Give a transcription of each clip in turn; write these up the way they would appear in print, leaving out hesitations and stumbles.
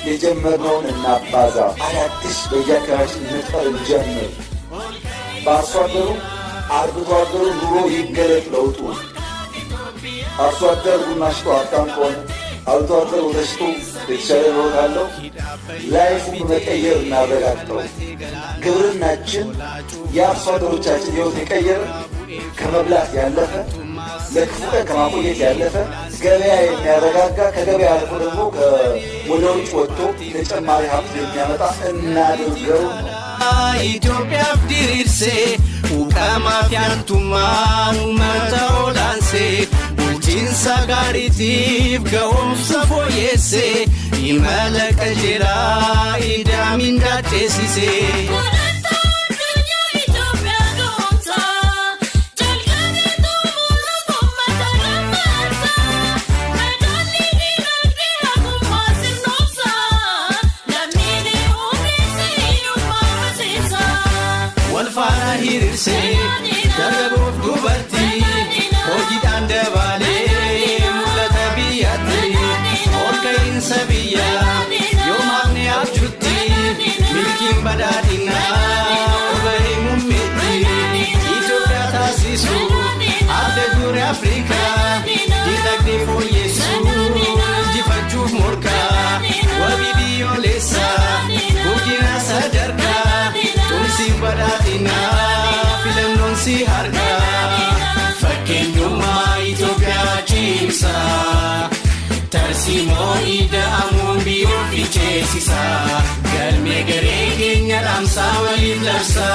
የጀመርነውን እናባዛ፣ አዳዲስ በየአካባቢያችን መፍጠር እንጀምር። በአርሶ አደሩ አርብቶ አደሩ ኑሮ ይገለጥ ለውጡ። አርሶ አደር ቡና ሽጦ ሀብታም ከሆነ አርብቶ አደር ወደ ሽጦ የተሻለ ኑሮ ካለው ላይፉን መቀየር እናረጋግጠው። ግብርናችን የአርሶ አደሮቻችን ሕይወት የቀየረ ከመብላት ያለፈ ለክፉ ቀን ከማቆየት ያለፈ ገበያ የሚያረጋጋ ከገበያ አልፎ ደግሞ ወደ ውጭ ወጥቶ ተጨማሪ ሀብት የሚያመጣ እናድርገው። ኢትዮጵያ ፍዲርሴ uqamaafyantummaan uummata olaanse bulchiinsa gaariitiif ga'umsa fooyyesse imala qajeelaa ida'amiin daadheessise. Walfaana hiriirsee dargagoof dubartii hojiidhaan dabalee mul'ata biyyaatti ol ka'iinsa biyyaa yoo maafne abjuutti milkiin badhaadhinaa obahee mummeetti Itoophiyaa taasisu adda dure Afrikaa dinagdee fooyyessuu injifachuuf morkaa wabii biyyoolessaa guddina sadarkaa. Tumsi badhaadhina filannoon si harka fakkeenyummaa Itoophiyaa cimsa tarsiimoo ida'amuun biyyoo ficheessisa galmee garee keenya dhaamsaa waliif labsa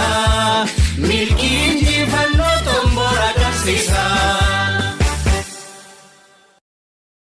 milkii injifannoo xomboora qabsiisa.